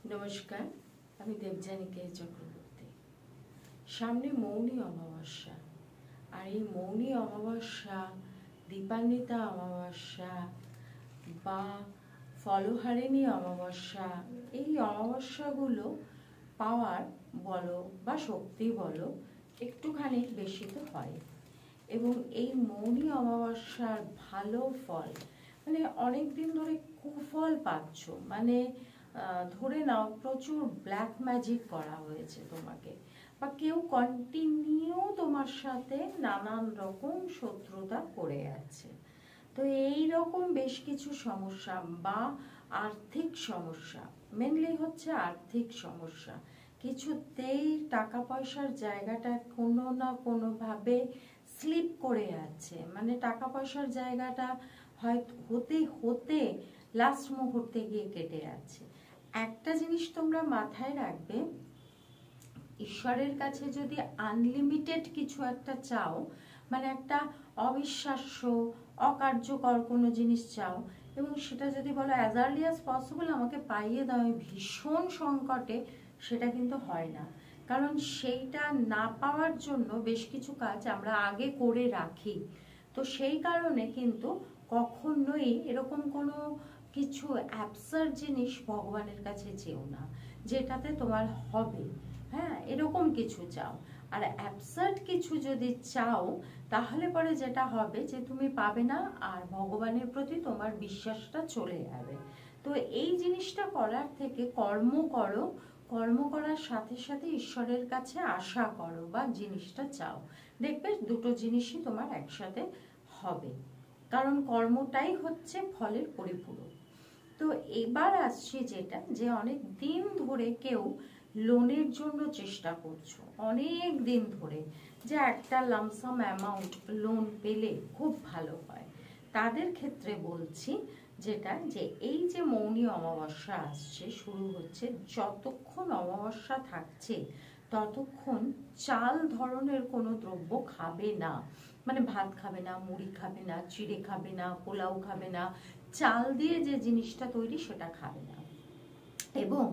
নমস্কার, আমি দেবযানী কে চক্রবর্তী। সামনে মৌনী অমাবস্যা, আর এই মৌনী অমাবস্যা, দীপান্বিতা অমাবস্যা বা ফলহারিণী অমাবস্যা, এই অমাবস্যাগুলো পাওয়ার বলো বা শক্তি বলো একটুখানি বেশি তো হয়। এবং এই মৌনী অমাবস্যার ভালো ফল মানে অনেক দিন ধরে কুফল পাচ্ছ, মানে ধরে নাও প্রচুর ব্ল্যাক ম্যাজিক করা হয়েছে তোমাকে, বা কেউ কন্টিনিউ তোমার সাথে নানান রকম শত্রুতা করে আছে। তো এই রকম বেশ কিছু সমস্যা বা আর্থিক সমস্যা, মেনলি হচ্ছে আর্থিক সমস্যা, কিছুতেই টাকা পয়সার জায়গাটা কোনো না কোনোভাবে স্লিপ করে আছে, মানে টাকা পয়সার জায়গাটা হয়তো হতে হতে লাস্ট মুহূর্তে গিয়ে কেটে আছে। একটা জিনিস তোমরা মাথায় রাখবে, ঈশ্বরের কাছে যদি আনলিমিটেড কিছু একটা চাও, মানে একটা অবিশ্বাস্য অকার্যকর কোনো জিনিস চাও, এবং সেটা যদি বলো অ্যাজ আর্লি অ্যাজ পসিবল আমাকে পাইয়ে দাও, আমি ভীষণ সংকটে, সেটা কিন্তু হয় না। কারণ সেইটা না পাওয়ার জন্য বেশ কিছু কাজ আমরা আগে করে রাখি। তো সেই কারণে কিন্তু কখনোই এরকম কোনো কিছু অ্যাবসার্ড জিনিস ভগবানের কাছে চেও না যেটাতে তোমার হবে। হ্যাঁ, এরকম কিছু চাও। আর অ্যাবসার্ড কিছু যদি চাও তাহলে পরে যেটা হবে যে তুমি পাবে না, আর ভগবানের প্রতি তোমার বিশ্বাসটা চলে যাবে। তো এই জিনিসটা করার থেকে কর্ম করো, কর্ম করার সাথে সাথে ঈশ্বরের কাছে আশা করো বা জিনিসটা চাও, দেখবে দুটো জিনিসই তোমার একসাথে হবে, কারণ কর্মটাই হচ্ছে ফলের পরিপূরক। তো এবার আসছি যেটা, যে অনেক দিন ধরে কেউ লোনের জন্য চেষ্টা করছো, অনেক দিন ধরে, যে একটা লামসাম অ্যামাউন্ট লোন পেলে খুব ভালো হয়, তাদের ক্ষেত্রে বলছি যেটা, যে এই যে মৌনী অমাবস্যা আসছে, শুরু হচ্ছে, যতক্ষণ অমাবস্যা থাকছে ততক্ষণ চাল ধরনের কোনো দ্রব্য খাবে না, মানে ভাত খাবে না, মুড়ি খাবে না, চিড়ে খাবে না, পোলাও খাবে না, চাল দিয়ে যে জিনিসটা তৈরি সেটা খাবে না। এবং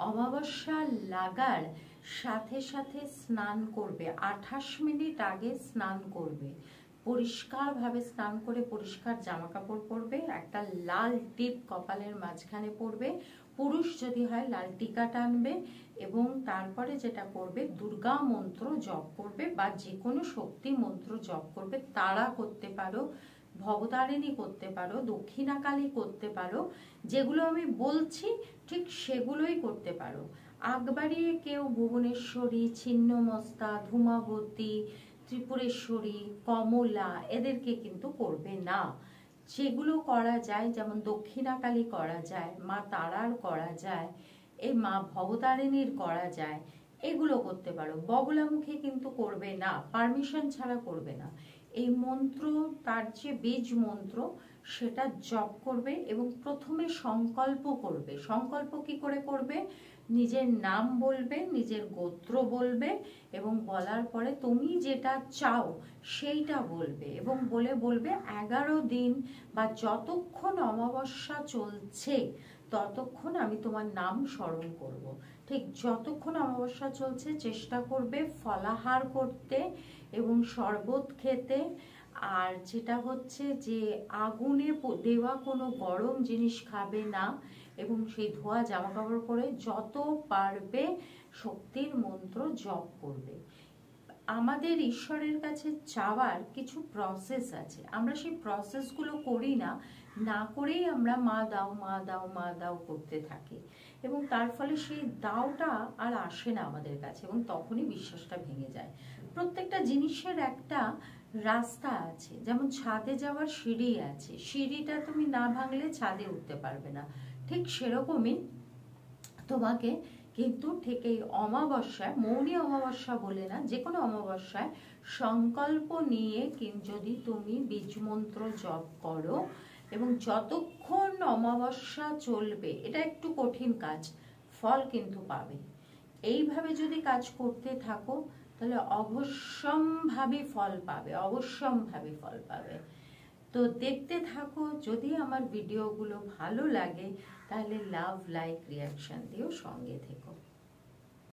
অমাবস্যা লাগার সাথে সাথে স্নান করবে, 28 মিনিট আগে স্নান করবে, পরিষ্কারভাবে স্নান করে পরিষ্কার জামা কাপড় পরবে, একটা লাল টিপ কপালের মাঝখানে পরবে, পুরুষ যদি হয় লাল টিকা টানবে, এবং তারপরে যেটা করবে দুর্গা মন্ত্র জপ করবে বা যে কোনো শক্তি মন্ত্র জপ করবে। তারা করতে পারো, ভবতারিণী করতে পারো, দক্ষিণাকালী করতে পারো, যেগুলো আমি বলছি ঠিক সেগুলোই করতে পারো। আগ বাড়িয়ে কেউ ভুবনেশ্বরী, ছিন্নমস্তা, ধূমাবতী, ত্রিপুরেশ্বরী, কমলা এদেরকে কিন্তু করবে না। যেগুলো করা যায়, যেমন দক্ষিণাকালী করা যায়, মা তারার করা যায়, এই মা ভবতারিণীর করা যায়, এগুলো করতে পারো। বগলামুখী কিন্তু করবে না, পারমিশন ছাড়া করবে না। এই মন্ত্র, তার যে বীজ মন্ত্র, সেটা জপ করবে এবং প্রথমে সংকল্প করবে। সংকল্প কি করে করবে? নিজের নাম বলবে, নিজের গোত্র বলবে, এবং বলার পরে তুমি যেটা চাও সেইটা বলবে, এবং বলবে 11 দিন বা যতক্ষণ অমাবস্যা চলছে ততক্ষণ আমি তোমার নাম স্মরণ করব। ঠিক যতক্ষণ অমাবস্যা চলছে চেষ্টা করবে ফলাহার করতে এবং শরবত খেতে, আর যেটা হচ্ছে যে আগুনে দেওয়া কোনো গরম জিনিস খাবে না, এবং সেই ধোয়া জামা কাপড় পরে যত পারবে শক্তির মন্ত্র জপ করবে। আমাদের ঈশ্বরের কাছে চাওয়ার কিছু প্রসেস আছে, আমরা সেই প্রসেসগুলো করি না, না করেই আমরা মা দাও মা দাও মা দাও করতে থাকি, এবং তার ফলে সেই দাওটা আর আসে না আমাদের কাছে, এবং তখনই বিশ্বাসটা ভেঙে যায়। প্রত্যেকটা জিনিসের একটা রাস্তা আছে, যেমন ছাদে যাওয়ার সিঁড়ি আছে, সিঁড়িটা তুমি না ভাঙলে ছাদে উঠতে পারবে না, ঠিক সেরকমই তোমাকে কিন্তু ঠিক এই অমাবস্যায়, মৌনী অমাবস্যা বলে না, যে কোনো অমাবস্যায় সংকল্প নিয়ে যদি তুমি বীজ মন্ত্র জপ করো, এবং যতক্ষণ অমাবস্যা চলবে, এটা একটু কঠিন কাজ, ফল কিন্তু পাবে। এইভাবে যদি কাজ করতে থাকো তাহলে অবশ্যম্ভাবী ফল পাবে, অবশ্যম্ভাবী ফল পাবে। তো দেখতে থাকো, যদি আমার ভিডিওগুলো ভালো লাগে তাহলে লাভ, লাইক, রিয়াকশন দিও, সঙ্গে থেকো।